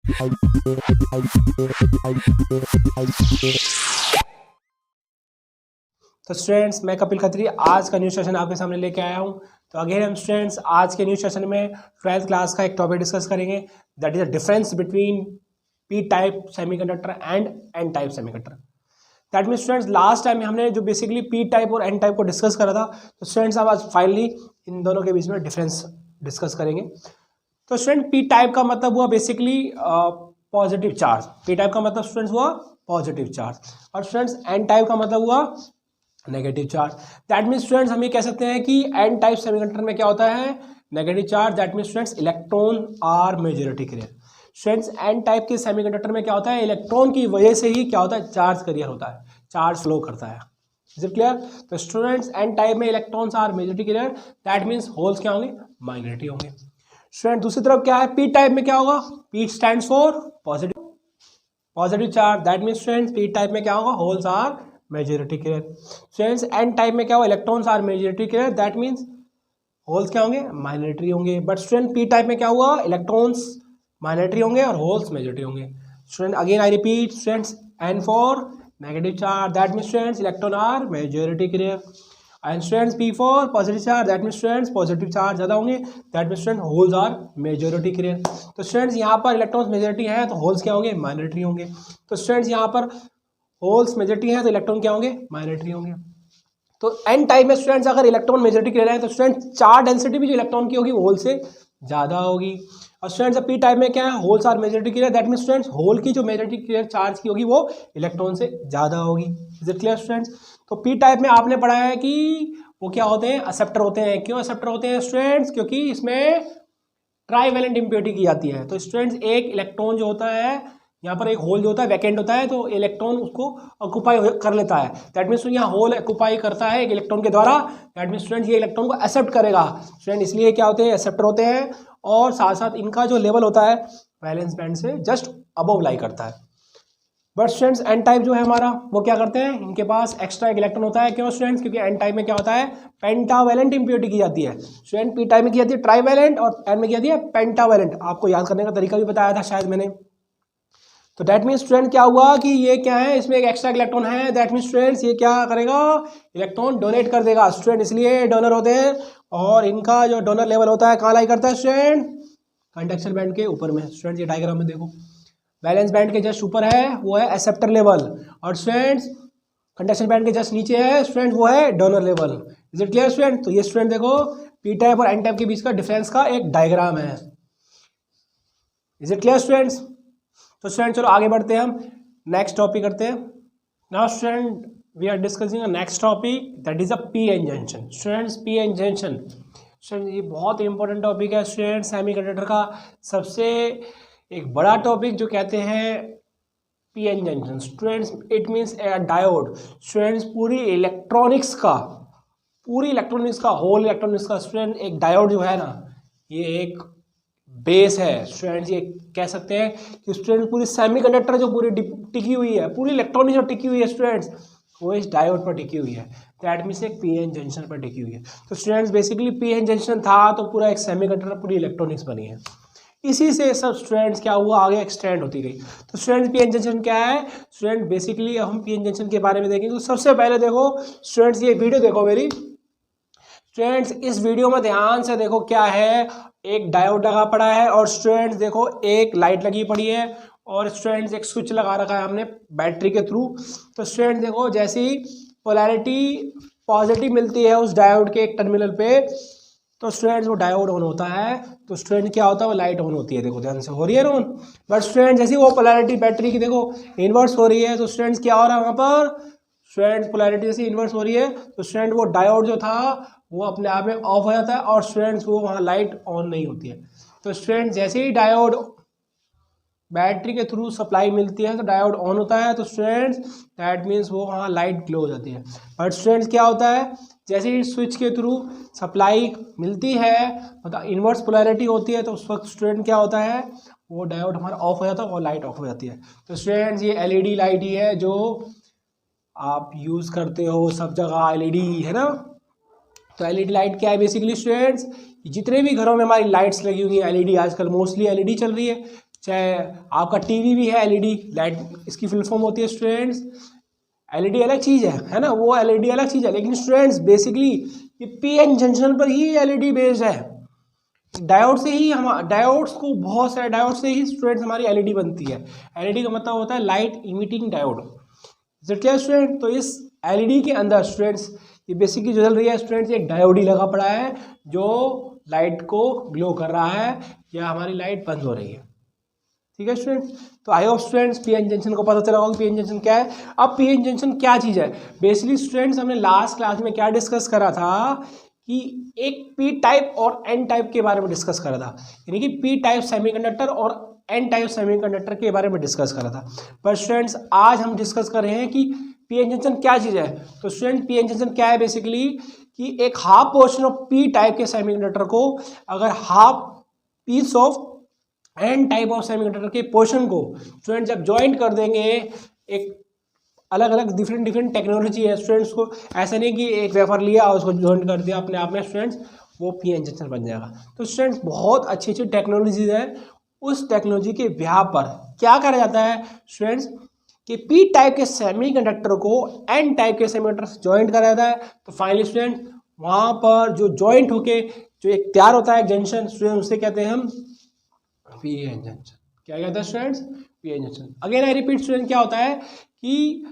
तो स्टूडेंट्स, मैं कपिल खत्री आज का न्यू सेशन आपके सामने लेके आया हूँ। तो अगेन हम स्टूडेंट्स आज के न्यू सेशन में 12th क्लास का एक टॉपिक डिस्कस करेंगे, that is the difference between P type semiconductor and N type semiconductor. That mean students, last time हमने जो बेसिकली पी टाइप और एन टाइप को डिस्कस करा था, तो स्टूडेंट्स अब आज फाइनली इन दोनों के बीच में डिफरेंस डिस्कस करेंगे। तो स्टूडेंट, पी टाइप का मतलब हुआ basically positive charge. P type का मतलब स्टूडेंट्स हुआ पॉजिटिव चार्ज, और स्टूडेंट्स एन टाइप का मतलब हुआ negative charge. That mean students हम ये कह सकते हैं कि एन टाइप सेमीकंडक्टर में क्या होता है, negative charge. That mean students electron are majority carrier. Students N type के सेमीकंडक्टर में क्या होता है, इलेक्ट्रॉन की वजह से ही क्या होता है, चार्ज कैरियर होता है, चार्ज फ्लो करता है। Is it clear? तो स्टूडेंट्स एन टाइप में electrons are majority carrier, that means holes क्या होंगे, माइनॉरिटी होंगे। स्टूडेंट दूसरी तरफ क्या है, पी टाइप में क्या होगा, P stands for positive charge. That means students P type में क्या होगा, holes are majority carrier. Students N type में क्या होगा, electrons are majority carrier, that means holes क्या होंगे, माइनॉरिटी होंगे। बट स्टूडेंट पी टाइप में क्या हुआ, इलेक्ट्रॉन्स माइनॉरिटी होंगे और होल्स मेजॉरिटी होंगे। Student again I repeat, students N for negative charge, that means students electron are majority carrier. And students P for positive charge, that means students positive charge ज़्यादा होंगे, that means student holes are majority carrier. तो students यहाँ पर electrons majority है तो holes क्या होंगे, minority होंगे। तो स्टूडेंट्स यहाँ पर होल्स मेजॉरिटी है तो इलेक्ट्रॉन क्या होंगे, माइनॉरिटी होंगे। तो एन टाइप में स्टूडेंट्स अगर इलेक्ट्रॉन मेजॉरिटी के रहे हैं तो स्टूडेंट चार्ज डेंसिटी भी जो इलेक्ट्रॉन की होगी वो होल से ज़्यादा होगी। और स्टूडेंट्स पी टाइप में क्या है, holes are majority clear, that mean students hole की जो मेजॉरिटी क्लियर चार्ज की होगी वो इलेक्ट्रॉन से ज़्यादा होगी। Is it clear students? तो पी टाइप में आपने पढ़ा है कि वो क्या होते हैं, एक्सेप्टर होते हैं। क्यों एक्सेप्टर होते हैं स्टूडेंट्स? क्योंकि इसमें ट्राईवैलेंट इम्प्योरिटी की जाती है। तो स्टूडेंट्स एक इलेक्ट्रॉन जो होता है, यहाँ पर एक होल जो होता है वैकेंट होता है, तो इलेक्ट्रॉन उसको ऑक्यूपाई कर लेता है। दैट मीन्स यहाँ होल ऑक्यूपाई करता है एक इलेक्ट्रॉन के द्वारा, दैट मीन्स स्टूडेंट ये इलेक्ट्रॉन को एक्सेप्ट करेगा। स्टूडेंट इसलिए क्या होते हैं, एक्सेप्टर होते हैं। और साथ साथ इनका जो लेवल होता है वैलेंस बैंड से जस्ट अबव लाई करता है। बट स्टूडेंट्स एन टाइप जो है हमारा, वो क्या करते हैं, इनके पास एक्स्ट्रा एक इलेक्ट्रॉन होता है। क्यों स्टूडेंट्स? क्योंकि एन टाइप में क्या होता है, पेंटावैलेंट इम्प्योरिटी की जाती है। स्टूडेंट पी टाइप में की जाती है ट्राईवैलेंट और एन में की जाती है पेंटावैलेंट। आपको याद करने का तरीका भी बताया था शायद मैंने। तो दैट मीन्स स्टूडेंट क्या हुआ कि ये क्या है, इसमें एक एक्स्ट्रा इलेक्ट्रॉन है, दैट मीन्स स्टूडेंट्स ये क्या करेगा, इलेक्ट्रॉन डोनेट कर देगा। स्टूडेंट इसलिए डोनर होते हैं, और इनका जो डोनर लेवल होता है कहाँ लाई करता है स्टूडेंट, कंडक्शन बैंड के ऊपर में। स्टूडेंट ये डायग्राम में देखो, बैलेंस बैंड के जस्ट ऊपर है वो है एक्सेप्टर लेवल, और स्टूडेंट्स कंडक्शन बैंड के जस्ट नीचे है स्टूडेंट वो है donor level. Is it clear student? तो ये स्टूडेंट देखो पी टाइप और एन टाइप के बीच का डिफरेंस का एक डायग्राम है। Is it clear students? तो स्टूडेंट चलो आगे बढ़ते हैं, हम नेक्स्ट टॉपिक करते हैं। Now student we are discussing next topic, that is a P N junction. Students P N junction, student ये बहुत इंपॉर्टेंट टॉपिक है स्टूडेंट, सेमीकंडक्टर का सबसे एक बड़ा टॉपिक जो कहते हैं P N junction. Students it means a diode. Students पूरी इलेक्ट्रॉनिक्स का होल इलेक्ट्रॉनिक्स का स्टूडेंट एक डायोड जो है ना, ये एक बेस है। स्टूडेंट्स ये कह सकते हैं कि स्टूडेंट पूरी सेमीकंडक्टर जो पूरी टिकी हुई है, पूरी इलेक्ट्रॉनिक्स जो टिकी हुई है स्टूडेंट्स, वो इस डायोड पर टिकी हुई है। दैट मीन्स एक पी एन जंक्शन पर टिकी हुई है। तो students basically P N junction था तो पूरा एक सेमीकंडक्टर पूरी इलेक्ट्रॉनिक्स बनी है। इसी से सब स्टूडेंट्स क्या हुआ, आगे एक्सटेंड होती गई। तो स्टूडेंट्स पी एन जंक्शन क्या है, स्टूडेंट बेसिकली हम पी एन जंक्शन के बारे में देखेंगे। तो सबसे पहले देखो स्टूडेंट्स, ये वीडियो देखो मेरी। स्टूडेंट्स इस वीडियो में ध्यान से देखो, क्या है, एक डायोड लगा पड़ा है, और स्टूडेंट्स देखो एक लाइट लगी पड़ी है, और स्टूडेंट्स एक स्विच लगा रखा है हमने बैटरी के थ्रू। तो स्टूडेंट देखो जैसे ही पोलैरिटी पॉजिटिव मिलती है उस डायोड के एक टर्मिनल पे, तो स्टूडेंट्स वो डायोड ऑन होता है। तो स्टूडेंट क्या होता है, वो लाइट ऑन होती है। देखो ध्यान से, हो रही है ऑन। बट स्टूडेंट जैसे वो पोलैरिटी बैटरी की देखो इन्वर्स हो रही है, तो स्टूडेंट्स क्या हो रहा है वहाँ पर, स्टूडेंट पोलैरिटी जैसे इन्वर्स हो रही है, तो स्टूडेंट वो डायोड जो था वो अपने आप में ऑफ हो जाता है, और स्टूडेंट्स वो वहाँ लाइट ऑन नहीं होती है। तो स्टूडेंट जैसे ही डायोड बैटरी के थ्रू सप्लाई मिलती है तो डायोड ऑन होता है, तो स्टूडेंट्स दैट मीन्स वो वहाँ लाइट ग्लो हो जाती है। बट स्टूडेंट्स क्या होता है, जैसे ही स्विच के थ्रू सप्लाई मिलती है, मतलब इन्वर्स पोलैरिटी होती है, तो उस वक्त स्टूडेंट क्या होता है, वो डायोड हमारा ऑफ हो जाता है और लाइट ऑफ हो जाती है। तो स्टूडेंट्स ये एलईडी लाइट ही है जो आप यूज़ करते हो सब जगह, एलईडी है ना। तो एलईडी लाइट क्या है बेसिकली स्टूडेंट्स, जितने भी घरों में हमारी लाइट्स लगी हुई हैं एलईडी, आजकल मोस्टली एलईडी चल रही है, चाहे आपका टीवी भी है एलईडी लाइट, इसकी फुल फॉर्म होती है स्टूडेंट्स, एलईडी अलग चीज़ है ना, वो एलईडी अलग चीज़ है, लेकिन स्टूडेंट्स बेसिकली ये पीएन जंक्शन पर ही एलईडी बेस्ड है। डायोड से ही हम डायोड्स को बहुत सारे डायोड से ही स्टूडेंट्स हमारी एलईडी बनती है। एलईडी का मतलब होता है लाइट इमिटिंग डायोड। क्या स्टूडेंट, तो इस एलईडी के अंदर स्टूडेंट्स ये बेसिकली जो चल रही है स्टूडेंट्स, एक डायोड ही लगा पड़ा है जो लाइट को ग्लो कर रहा है या हमारी लाइट बंद हो रही है। ठीक है स्टूडेंट्स, तो I hope students PN junction को पता चला होगा पीएन जंक्शन क्या है। अब पीएन जंक्शन क्या चीज़ है, बेसिकली स्टूडेंट्स हमने लास्ट क्लास में क्या डिस्कस करा था कि एक पी टाइप और एन टाइप के बारे में डिस्कस करा था, यानी कि पी टाइप सेमीकंडक्टर और एन टाइप सेमीकंडक्टर के बारे में डिस्कस करा था। पर स्टूडेंट्स आज हम डिस्कस कर रहे हैं कि पीएन जंक्शन क्या चीज़ है। तो स्टूडेंट पीएन जंक्शन क्या है, बेसिकली कि एक half portion of P type के सेमीकंडक्टर को अगर half piece of N type of semiconductor के पोर्शन को स्टूडेंट जब ज्वाइंट कर देंगे, एक अलग अलग डिफरेंट टेक्नोलॉजी है स्टूडेंट्स को, ऐसा नहीं कि एक वेफर लिया और उसको ज्वाइंट कर दिया अपने आप में स्टूडेंट्स वो पीएन जंक्शन बन जाएगा। तो स्टूडेंट्स बहुत अच्छी अच्छी टेक्नोलॉजीज है, उस टेक्नोलॉजी के बिहाफ पर क्या करा जाता है स्टूडेंट्स कि पी टाइप के सेमीकंडक्टर को एन टाइप के सेमीकंडक्टर से ज्वाइंट करा जाता है। तो फाइनली स्टूडेंट वहाँ पर जो ज्वाइंट होके जो एक तैयार होता है जंक्शन स्टूडेंट, उसे कहते हैं हम पीएन जंक्शन। क्या कहते हैं students, PN junction. Again I repeat student, क्या होता है कि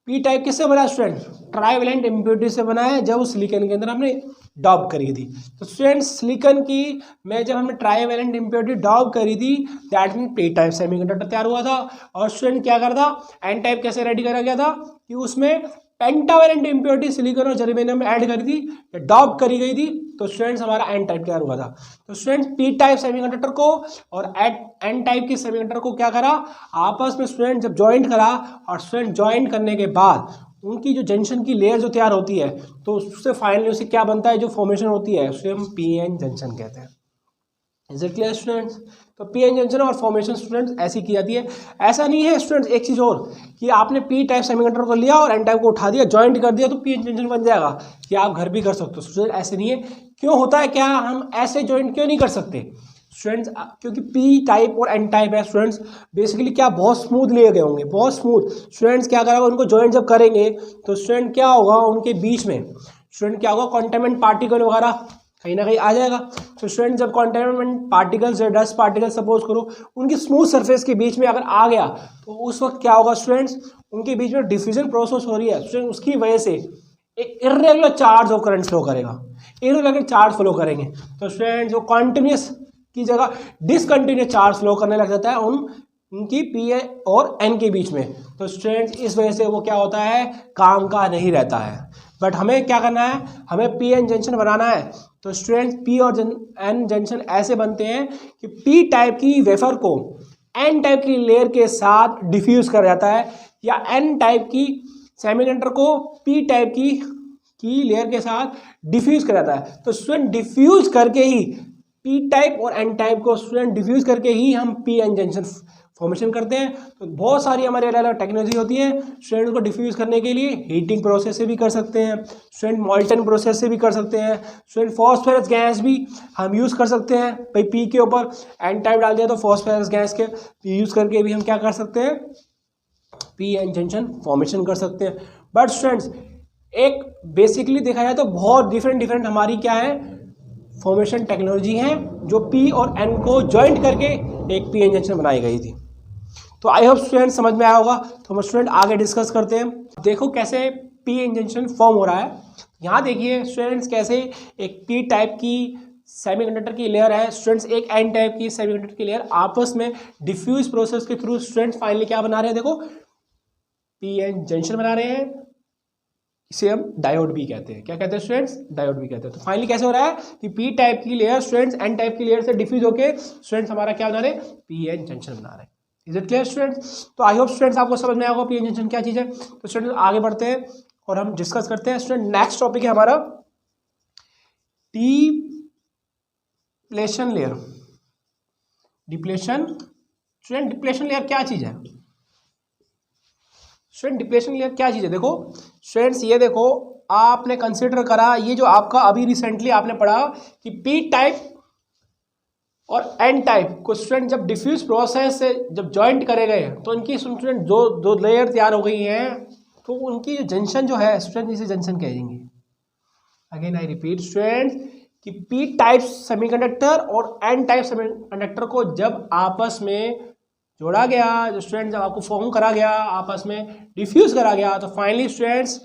पी टाइप किससे बना स्टूडेंट, ट्राइवेलेंट इम्प्योरिटी से बना है जब उस सिलिकॉन के अंदर हमने डॉप करी थी। तो स्टूडेंट्स सिलिकॉन की में जब हमने ट्राइवेलेंट इम्प्योरिटी डॉप करी थी that mean P type semiconductor तैयार हुआ था। और स्टूडेंट क्या करता, एन टाइप कैसे रेडी करा गया था कि उसमें पेंटावेलेंट इम्प्योरिटी सिलिकॉन और जर्मेनियम में ऐड करी थी, डॉप करी गई थी, तो स्टूडेंट्स हमारा एन टाइप तैयार हुआ था। तो स्टूडेंट्स पी टाइप सेमीकंडक्टर को और एन टाइप की सेमीकंडक्टर को क्या करा, आपस में स्टूडेंट जब ज्वाइंट करा, और स्टूडेंट ज्वाइंट करने के बाद उनकी जो जंक्शन की लेयर जो तैयार होती है तो उससे फाइनली उसे क्या बनता है, जो फॉर्मेशन होती है उसे हम पीएन जंक्शन कहते हैं। Is it clear students. तो पीएन जंक्शन और फॉर्मेशन स्टूडेंट्स ऐसी की जाती है। ऐसा नहीं है स्टूडेंट्स एक चीज़ और कि आपने पी टाइप सेमीकंडक्टर को लिया और एन टाइप को उठा दिया ज्वाइंट कर दिया तो पीएन जंक्शन बन जाएगा, कि आप घर भी कर सकते हो स्टूडेंट, ऐसे नहीं है। क्यों होता है, क्या हम ऐसे ज्वाइंट क्यों नहीं कर सकते स्टूडेंट्स, क्योंकि पी टाइप और एन टाइप है स्टूडेंट्स बेसिकली क्या बहुत स्मूथ लिए गए होंगे, बहुत स्मूथ। स्टूडेंट्स क्या करेगा, उनको ज्वाइंट जब करेंगे तो स्टूडेंट क्या होगा, उनके बीच में स्टूडेंट क्या होगा, कॉन्टेमिनेंट पार्टिकल वगैरह कहीं ना कहीं आ जाएगा। तो स्टूडेंट जब कॉन्टेमिनेंट पार्टिकल्स या डस्ट पार्टिकल सपोज करो उनकी स्मूथ सरफेस के बीच में अगर आ गया तो उस वक्त क्या होगा स्टूडेंट्स, उनके बीच में डिफ्यूजन प्रोसेस हो रही है स्टूडेंट, उसकी वजह से एक irregular charge of current flow करेगा, इर्रेगुलर चार्ज फ्लो करेंगे। तो स्टूडेंट जो कॉन्टिन्यूस की जगह डिसकंटिन्यूस चार्ज फ्लो करने लग जाता है उनकी पी और एन के बीच में। तो स्टूडेंट इस वजह से वो क्या होता है, काम का नहीं रहता है। बट हमें क्या करना है, हमें पी एन जंक्शन बनाना है। तो स्टूडेंट पी और एन जंक्शन ऐसे बनते हैं कि पी टाइप की वेफर को एन टाइप की लेयर के साथ डिफ्यूज कर जाता है, या एन टाइप की सेमीकंडक्टर को पी टाइप की लेयर के साथ डिफ्यूज कर जाता है। तो स्टूडेंट डिफ्यूज करके ही पी टाइप और एन टाइप को स्टूडेंट डिफ्यूज करके ही हम पी एन जंक्शन फॉर्मेशन करते हैं। तो बहुत सारी हमारे अलग अलग टेक्नोलॉजी होती है स्टूडेंट को डिफ्यूज करने के लिए। हीटिंग प्रोसेस से भी कर सकते हैं स्टूडेंट, मॉल्टन प्रोसेस से भी कर सकते हैं स्टूडेंट, फॉस्फोरस गैस भी हम यूज़ कर सकते हैं। भाई पी के ऊपर एन टाइप डाल दिया तो फॉस्फोरस गैस के यूज़ करके भी हम क्या कर सकते हैं, पी एन जंक्शन फॉर्मेशन कर सकते हैं। बट स्टूडेंट्स एक बेसिकली देखा जाए तो बहुत डिफरेंट हमारी क्या है फॉर्मेशन टेक्नोलॉजी है जो पी और एन को ज्वाइंट करके एक पी एन जंक्शन बनाई गई थी। तो आई होप स्टूडेंट समझ में आया होगा। तो हम स्टूडेंट आगे डिस्कस करते हैं। देखो कैसे पी एन जंक्शन फॉर्म हो रहा है। यहाँ देखिए स्टूडेंट्स कैसे एक पी टाइप की सेमीकंडक्टर की लेयर है स्टूडेंट्स, एक एन टाइप की सेमीकंडक्टर की लेयर आपस में डिफ्यूज प्रोसेस के थ्रू स्टूडेंट्स फाइनली क्या बना रहे हैं, देखो पी एन जंक्शन बना रहे हैं। इसे हम डायोड भी कहते हैं। क्या कहते हैं स्टूडेंट्स, डायोड भी कहते हैं। तो फाइनली कैसे हो रहा है कि पी टाइप की लेयर स्टूडेंट्स एन टाइप की लेयर से डिफ्यूज होके स्टूडेंट्स हमारा क्या बना रहे हैं, पी एन जंक्शन बना रहे हैं। Is it clear students. तो आई होप स्टूडेंट्स आपको समझ में आएगा पी एन जंक्शन क्या चीज़ है। तो स्टूडेंट्स आगे बढ़ते हैं और हम डिस्कस करते हैं। स्टूडेंट नेक्स्ट टॉपिक है हमारा depletion layer. Depletion student, depletion layer क्या चीज़ है स्टूडेंट, डिप्लेशन लेयर क्या चीज़ है। देखो स्टूडेंट्स ये देखो आपने कंसिडर करा ये जो आपका अभी रिसेंटली आपने पढ़ा कि पी टाइप और एन टाइप को स्टूडेंट जब डिफ्यूज प्रोसेस से जब जॉइंट करे गए तो इनकी स्टूडेंट दो लेयर तैयार हो गई हैं, तो उनकी जो जंक्शन जो है स्टूडेंट इसे जंक्शन कहेंगे। अगेन आई रिपीट स्टूडेंट कि पी टाइप सेमीकंडक्टर और एन टाइप सेमीकंडक्टर को जब आपस में जोड़ा गया, जो स्टूडेंट जब आपको फॉर्म करा गया, आपस में डिफ्यूज करा गया, तो फाइनली स्टूडेंट्स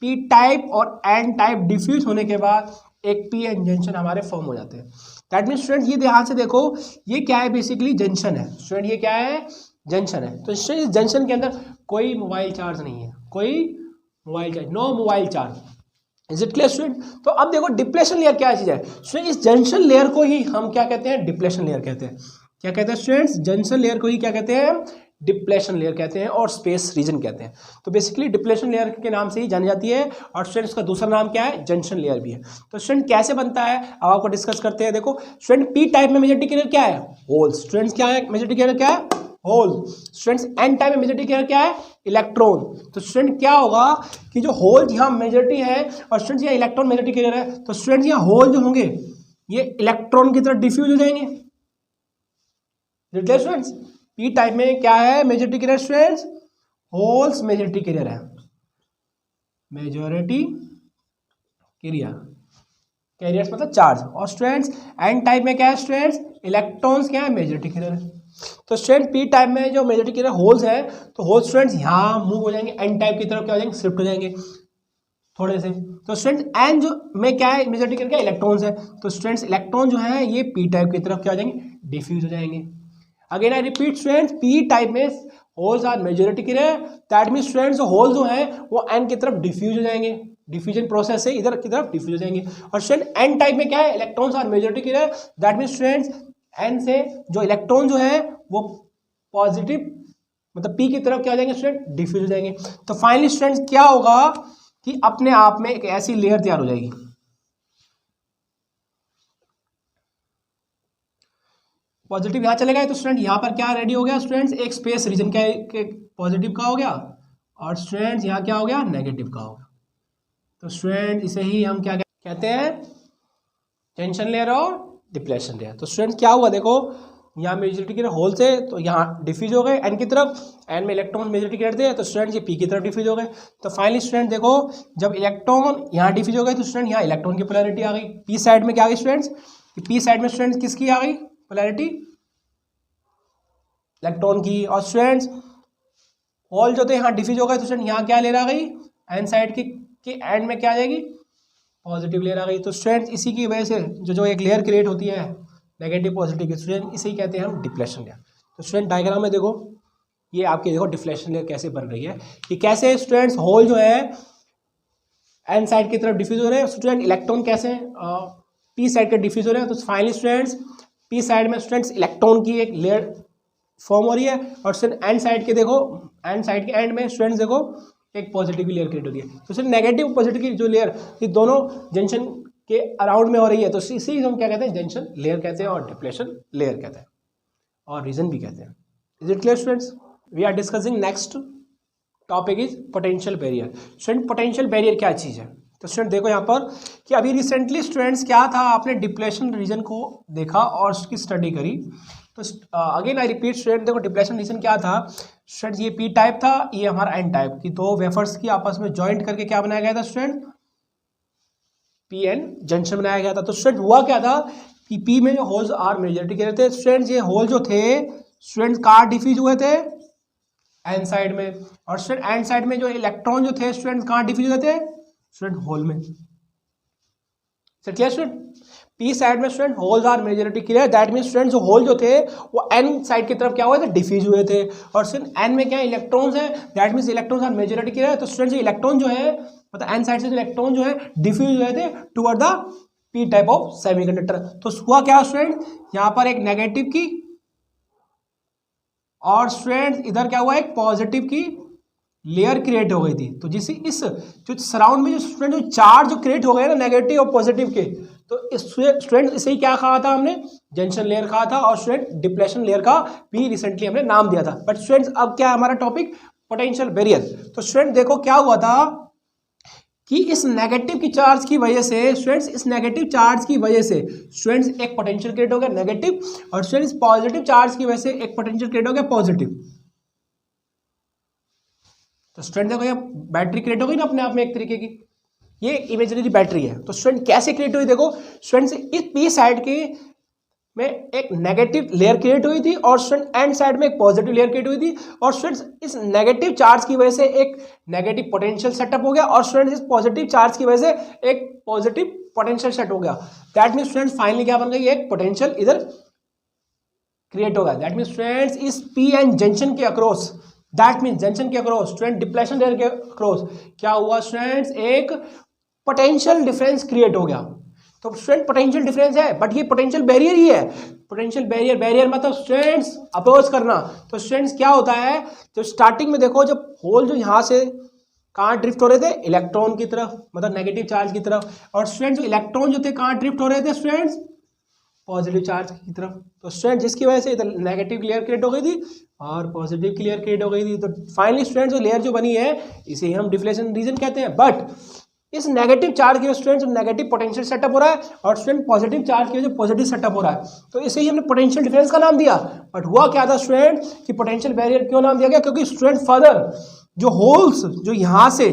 पी टाइप और एन टाइप डिफ्यूज होने के बाद एक पी एन जंक्शन हमारे फॉर्म हो जाते हैं। दैट मीन स्टूडेंट ये ध्यान से देखो, ये क्या है, बेसिकली जंक्शन है स्टूडेंट, ये क्या है, जंक्शन है। तो इस जंक्शन के अंदर कोई मोबाइल चार्ज नहीं है, कोई mobile charge, no mobile charge. Is it clear student? तो अब देखो डिप्लेशन लेयर क्या चीज है स्टूडेंट, इस जंक्शन लेयर को ही हम क्या कहते हैं, डिप्लेशन लेयर कहते हैं। क्या कहते हैं स्टूडेंट्स? जंक्शन लेयर को ही क्या कहते हैं, डिप्लेशन लेयर कहते हैं और स्पेस रीजन कहते हैं। तो बेसिकली डिप्लेशन लेयर के नाम से ही जानी जाती है और स्टूडेंट उसका दूसरा नाम क्या है, जंक्शन लेयर भी है। तो स्टूडेंट कैसे बनता है अब आपको डिस्कस करते हैं। देखो स्टूडेंट पी टाइप में मेजॉरिटी कैरियर क्या है, होल। स्टूडेंट्स क्या है, मेजॉरिटी कैरियर क्या है, होल। स्टूडेंट्स एन टाइप में मेजॉरिटी कैरियर क्या है, इलेक्ट्रॉन। तो स्टूडेंट क्या होगा कि जो होल यहाँ मेजॉरिटी है और स्टूडेंट्स यहाँ इलेक्ट्रॉन मेजॉरिटी कैरियर है, तो स्टूडेंट्स यहाँ होल जो होंगे ये इलेक्ट्रॉन की तरफ डिफ्यूज हो जाएंगे। स्टूडेंट्स पी टाइप में क्या है, majority carrier students, holes majority carrier है, मेजॉरिटी कैरियर, कैरियर्स मतलब चार्ज। और स्टूडेंट्स एन टाइप में क्या है स्टूडेंट्स, इलेक्ट्रॉन्स क्या है, मेजॉरिटी कैरियर है। तो स्टूडेंट पी टाइप में जो मेजॉरिटी कैरियर होल्स है, तो होल स्टूडेंट्स यहाँ मूव हो जाएंगे, एन टाइप की तरफ क्या हो जाएंगे, शिफ्ट हो जाएंगे थोड़े से। तो स्टूडेंट्स एन जो में क्या है, मेजॉरिटी कैरियर क्या, इलेक्ट्रॉन्स है। तो स्टूडेंट्स इलेक्ट्रॉन जो है ये पी टाइप की तरफ क्या हो जाएंगे, डिफ्यूज हो जाएंगे। Again I repeat students, P type में holes are majority carrier, that mean students hole जो है वो एन की तरफ डिफ्यूज हो जाएंगे, डिफ्यूजन प्रोसेस से इधर की तरफ डिफ्यूज हो जाएंगे। और स्टूडेंट एन टाइप में क्या है, electrons are majority carrier, that mean students N से जो इलेक्ट्रॉन जो है वो पॉजिटिव मतलब पी की तरफ क्या हो जाएंगे स्टूडेंट, डिफ्यूज हो जाएंगे। तो फाइनली स्टूडेंट्स क्या होगा कि अपने आप में एक ऐसी लेयर तैयार हो जाएगी, पॉजिटिव यहाँ चले गए तो स्टूडेंट यहाँ पर क्या रेडी हो गया स्टूडेंट्स, एक स्पेस रीजन क्या पॉजिटिव का हो गया और स्टूडेंट्स यहाँ क्या हो गया, नेगेटिव का हो गया। तो स्टूडेंट इसे ही हम क्या कहते हैं, जंक्शन लेयर और डिप्लेशन लेयर। तो स्टूडेंट क्या हुआ, देखो यहाँ मेजॉरिटी कैरियर होल से तो यहाँ डिफ्यूज हो गए एन की तरफ, एन में इलेक्ट्रॉन मेजॉरिटी कैरियर थे, तो स्टूडेंट ये पी की तरफ डिफ्यूज हो गए। तो फाइनली स्टूडेंट देखो जब इलेक्ट्रॉन यहाँ डिफ्यूज हो गए तो स्टूडेंट यहाँ इलेक्ट्रॉन की पोलैरिटी आ गई, पी साइड में क्या आ गई स्टूडेंट्स, पी साइड में स्टूडेंट किसकी आ गई पोलैरिटी, इलेक्ट्रॉन की। और स्टूडेंट्स होल जो थे यहाँ डिफ्यूज हो गए तो स्टूडेंट यहाँ क्या लेयर आ गई, एन साइड के एंड में क्या आ जाएगी, पॉजिटिव लेयर आ गई। तो स्टूडेंट्स इसी की वजह से जो एक लेयर क्रिएट होती है नेगेटिव पॉजिटिव की, स्टूडेंट इसे ही कहते हैं हम डिप्लेशन लेयर। तो स्टूडेंट डायग्राम में देखो ये आपकी देखो डिप्लेशन लेयर कैसे बन रही है, कि कैसे स्टूडेंट्स होल जो है एन साइड की तरफ डिफ्यूज हो रहे हैं, स्टूडेंट इलेक्ट्रॉन कैसे पी साइड के डिफ्यूज हो रहे हैं। तो फाइनली स्टूडेंट्स पी साइड में स्टूडेंट्स इलेक्ट्रॉन की एक लेयर फॉर्म हो रही है और स्टूडेंट एन साइड के देखो, एन साइड के एंड में स्टूडेंट्स देखो एक पॉजिटिव लेयर क्रिएट हो रही है। तो स्टूडेंट नेगेटिव पॉजिटिव की जो लेयर ये दोनों जंक्शन के अराउंड में हो रही है, तो इसी हम क्या कहते हैं, जंक्शन लेयर कहते हैं और डिप्लेशन लेयर कहते हैं और रीजन भी कहते हैं। Is it clear students? We are discussing next topic is potential barrier. Student potential barrier क्या चीज़ है, तो स्टूडेंट देखो यहाँ पर कि अभी रिसेंटली स्टूडेंट्स क्या था, आपने डिप्लेशन रीजन को देखा और उसकी स्टडी करी। तो अगेन आई रिपीट स्टूडेंट, देखो डिप्लेशन रीजन क्या था स्टूडेंट, ये पी टाइप था, ये हमारा एन टाइप की दो वेफर्स की आपस में ज्वाइंट करके क्या बनाया गया था स्टूडेंट, पी एन जंक्शन बनाया गया था। तो स्टूडेंट हुआ क्या था कि पी में जो होल्स आर मेजॉरिटी के थे स्टूडेंट्स, ये होल जो थे स्टूडेंट्स कहाँ डिफ्यूज हुए थे, एन साइड में। और स्टूडेंट एन साइड में जो इलेक्ट्रॉन जो थे स्टूडेंट्स कहाँ डिफ्यूज हुए थे, स्टूडेंट होल में। Clear student? पी साइड में student holes are majority clear, that mean student जो होल जो थे वो एन साइड की तरफ क्या हुए थे, डिफ्यूज हुए थे। और स्टूडेंट एन में क्या इलेक्ट्रॉन्स है, that mean electrons are majority clear. तो स्टूडेंट इलेक्ट्रॉन जो है मतलब एन साइड से जो इलेक्ट्रॉन जो है डिफ्यूज हुए थे toward the P type of semiconductor. तो हुआ क्या स्टूडेंट, यहाँ पर एक नेगेटिव की और स्टूडेंट इधर क्या हुआ, एक पॉजिटिव की लेयर क्रिएट हो गई थी। तो जिसे इस जो सराउंड में जो स्टूडेंट जो चार्ज जो क्रिएट हो गए ना नेगेटिव और पॉजिटिव के, तो इस स्टूडेंट इसे ही क्या कहा था हमने, जंक्शन लेयर कहा था। और स्टूडेंट डिप्लेशन लेयर का भी रिसेंटली हमने नाम दिया था। बट स्टूडेंट्स अब क्या है हमारा टॉपिक, पोटेंशियल बैरियर। तो स्टूडेंट देखो क्या हुआ था कि इस नेगेटिव की चार्ज की वजह से स्टूडेंट्स, इस नेगेटिव चार्ज की वजह से स्टूडेंट्स एक पोटेंशियल क्रिएट हो गया नेगेटिव, और स्टूडेंट्स पॉजिटिव चार्ज की वजह से एक पोटेंशियल क्रिएट हो गया पॉजिटिव। तो स्टूडेंट देखो ये बैटरी क्रिएट हो गई ना अपने आप में एक तरीके की, ये इमेजिनरी बैटरी है। तो स्टूडेंट कैसे क्रिएट हुई, देखो स्टूडेंट्स इस पी साइड के में एक नेगेटिव लेयर क्रिएट हुई थी और स्टूडेंट एंड साइड में एक पॉजिटिव लेयर क्रिएट हुई थी, और स्टूडेंट्स इस नेगेटिव चार्ज की वजह से एक नेगेटिव पोटेंशियल सेटअप हो गया, और स्टूडेंट्स इस पॉजिटिव चार्ज की वजह से एक पॉजिटिव पोटेंशियल सेट हो गया। दैट मीन स्टूडेंट्स फाइनली क्या बन गई, एक पोटेंशियल इधर क्रिएट होगा। दैट मीन स्टूडेंट्स इस पी एन जंक्शन के अक्रॉस, दैट मीन जंक्शन के अक्रॉस स्टूडेंट डिप्लेशन लेयर के अक्रॉस क्या हुआ स्टूडेंट्स, एक पोटेंशियल डिफरेंस क्रिएट हो गया। तो स्टूडेंट पोटेंशियल डिफरेंस है बट ये पोटेंशियल बैरियर ही है। पोटेंशियल बैरियर, बैरियर मतलब स्टूडेंट्स अपोज करना। तो स्टूडेंट्स क्या होता है, तो स्टार्टिंग में देखो जब होल जो यहाँ से कहाँ ड्रिफ्ट हो रहे थे, इलेक्ट्रॉन की तरफ, मतलब नेगेटिव चार्ज की तरफ, और स्टूडेंट्स जो इलेक्ट्रॉन जो थे कहाँ ड्रिफ्ट हो रहे थे स्टूडेंट्स, पॉजिटिव चार्ज की तरफ। तो स्टूडेंट जिसकी वजह से इधर नेगेटिव लेयर क्रिएट हो गई थी और पॉजिटिव लेयर क्रिएट हो गई थी। तो फाइनली स्टूडेंट्स जो लेयर जो बनी है इसे हम डिफ्लेशन रीजन कहते हैं। बट इस नेगेटिव चार्ज की वजह से स्टूडेंट्स नेगेटिव पोटेंशियल सेटअप हो रहा है और स्टूडेंट पॉजिटिव चार्ज की वजह से पॉजिटिव सेटअप हो रहा है। तो इसे ही हमने पोटेंशियल डिफरेंस का नाम दिया। बट हुआ क्या था स्टूडेंट कि पोटेंशियल बैरियर क्यों नाम दिया गया, क्योंकि स्टूडेंट फर्दर जो होल्स जो यहाँ से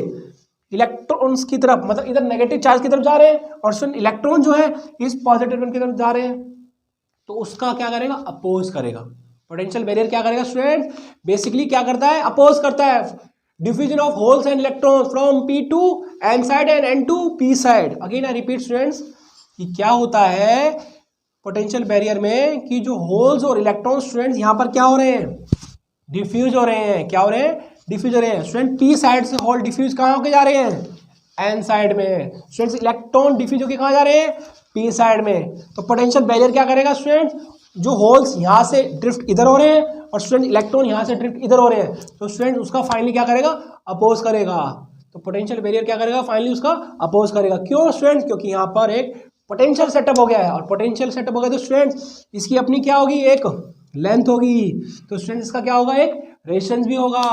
इलेक्ट्रॉन्स की तरफ, मतलब इधर नेगेटिव चार्ज की तरफ जा रहे हैं और स्टूडेंट इलेक्ट्रॉन जो है इस पॉजिटिव की तरफ जा रहे हैं, तो उसका क्या करेगा, अपोज करेगा। पोटेंशियल बैरियर क्या करेगा स्टूडेंट, बेसिकली क्या करता है, अपोज करता है diffusion of holes and electrons from P to N side and N to P side. Again I repeat students कि क्या होता है पोटेंशियल बैरियर में कि जो होल्स और इलेक्ट्रॉन्स स्टूडेंट्स यहाँ पर क्या हो रहे हैं, डिफ्यूज हो रहे हैं। क्या हो रहे हैं, डिफ्यूज हो रहे हैं। स्टूडेंट P साइड से होल डिफ्यूज कहाँ होके जा रहे हैं, N साइड में। स्टूडेंट्स इलेक्ट्रॉन डिफ्यूज होके कहाँ जा रहे हैं, P साइड में। तो पोटेंशियल बैरियर क्या करेगा स्टूडेंट, जो होल्स यहाँ से ड्रिफ्ट इधर हो रहे हैं और स्टूडेंट इलेक्ट्रॉन यहाँ से ड्रिफ्ट इधर हो रहे हैं, तो स्टूडेंट उसका फाइनली क्या करेगा, अपोज करेगा। तो पोटेंशियल बैरियर क्या करेगा, फाइनली उसका अपोज करेगा। क्यों स्टूडेंट, क्योंकि यहाँ पर एक पोटेंशियल सेटअप हो गया है, और पोटेंशियल सेटअप हो गया तो स्टूडेंट इसकी अपनी क्या होगी, एक लेंथ होगी। तो स्टूडेंट इसका क्या होगा, एक रेजिस्टेंस भी होगा।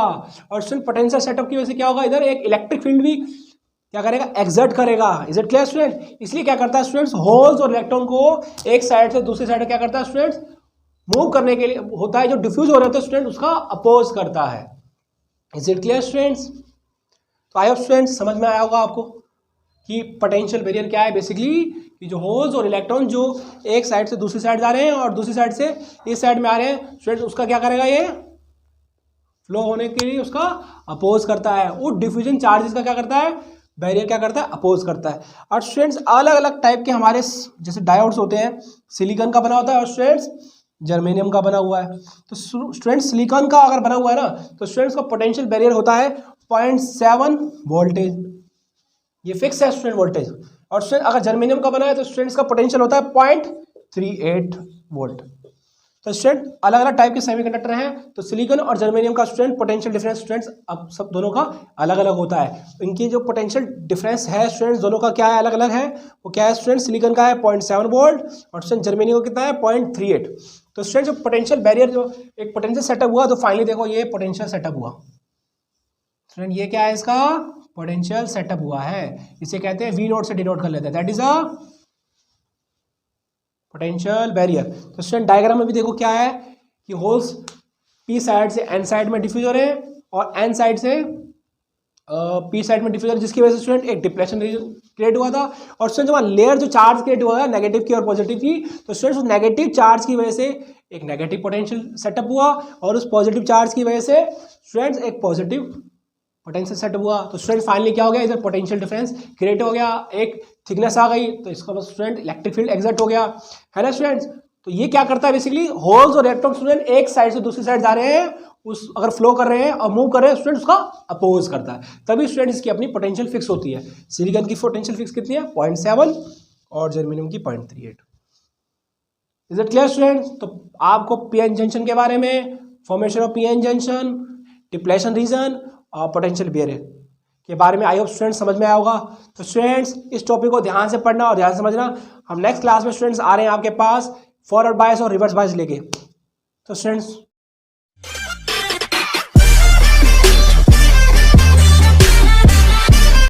और स्टूडेंट पोटेंशियल सेटअप की वजह से क्या होगा, इधर एक इलेक्ट्रिक फील्ड भी क्या करेगा, एक्सर्ट करेगा। Is it clear student. इसलिए क्या करता है स्टूडेंट्स, होल्स और इलेक्ट्रॉन को एक साइड से दूसरी साइड क्या करता है स्टूडेंट्स, मूव करने के लिए होता है। जो डिफ्यूज हो रहा है स्टूडेंट उसका अपोज करता है। Is it clear students. तो आई होप स्टूडेंट्स समझ में आया होगा आपको कि पोटेंशियल बैरियर क्या है। बेसिकली कि जो होल्स और इलेक्ट्रॉन जो एक साइड से दूसरी साइड जा रहे हैं और दूसरी साइड से इस साइड में आ रहे हैं, स्टूडेंट्स उसका क्या करेगा, ये फ्लो होने के लिए उसका अपोज करता है। वो डिफ्यूजन चार्जेस का क्या करता है, बैरियर क्या करता है, अपोज करता है। और स्टूडेंट्स अलग अलग टाइप के हमारे जैसे डायोड्स होते हैं, सिलिकॉन का बना होता है और स्टूडेंट्स जर्मेनियम का बना हुआ है। तो स्टूडेंट्स सिलिकॉन का अगर बना हुआ है ना, तो स्टूडेंट्स का पोटेंशियल बैरियर होता है 0.7 वोल्टेज, ये फिक्स है स्टूडेंट वोल्टेज। और स्टूडेंट अगर जर्मेनियम का बना है तो स्टूडेंट्स का पोटेंशियल होता है 0.38 वोल्ट। तो स्टूडेंट अलग अलग टाइप के सेमीकंडक्टर हैं। तो सिलिकॉन और जर्मेनियम का स्टूडेंट पोटेंशियल डिफरेंस स्टूडेंट्स अब सब दोनों का अलग अलग होता है। इनकी जो पोटेंशियल डिफरेंस है स्टूडेंट्स दोनों का क्या है, अलग अलग है। वो क्या है स्टूडेंट, सिलिकॉन का है 0.7 वोल्ट और स्टूडेंट जर्मेनियम का कितना है 0.38। तो स्टूडेंट जो पोटेंशियल बैरियर जो एक पोटेंशियल सेटअप हुआ, तो फाइनली देखो ये पोटेंशियल सेटअप हुआ स्टूडेंट, ये क्या है, इसका पोटेंशियल सेटअप हुआ है। इसे कहते हैं V0 से डिनोट कर लेते हैं, that is a potential barrier. तो स्टूडेंट डायग्राम में भी देखो क्या है कि होल्स P साइड से N साइड में डिफ्यूज हो रहे हैं और N साइड से P साइड में डिफ्यूज हो रहे हैं, जिसकी वजह से स्टूडेंट एक डिप्लेशन रीजन क्रिएट हुआ था। और स्टूडेंट जब लेयर जो चार्ज क्रिएट हुआ है नेगेटिव की और पॉजिटिव की, तो स्टूडेंट उस नेगेटिव चार्ज की वजह से एक नेगेटिव पोटेंशियल सेटअप हुआ और उस पॉजिटिव चार्ज की वजह से स्टूडेंट्स एक पॉजिटिव पोटेंशियल सेटअप हुआ। तो स्टूडेंट फाइनली क्या हो गया, इधर पोटेंशियल डिफरेंस क्रिएट हो गया, एक थिकनेस आ गई, तो इसका मतलब स्टूडेंट इलेक्ट्रिक फील्ड एक्सर्ट हो गया, है ना स्टूडेंट्स। तो ये क्या करता है बेसिकली, होल्स और इलेक्ट्रॉन स्टूडेंट एक साइड से दूसरी साइड जा रहे हैं, उस अगर फ्लो कर रहे हैं और मूव कर रहे हैं, स्टूडेंट उसका अपोज करता है। तभी स्टूडेंट इसकी अपनी पोटेंशियल फिक्स होती है। सिलिकॉन की पोटेंशियल फिक्स कितनी है 0.7 और जर्मेनियम की 0.38। Is it clear student. तो आपको पीएन जंक्शन के बारे में, formation of PN junction, depletion region और पोटेंशियल बैरियर के बारे में आई होप स्टूडेंट समझ में आया होगा। तो स्टूडेंट्स इस टॉपिक को ध्यान से पढ़ना और ध्यान से समझना। हम नेक्स्ट क्लास में स्टूडेंट्स आ रहे हैं आपके पास फॉरवर्ड बायस और रिवर्स बायस लेके। तो स्टूडेंट्स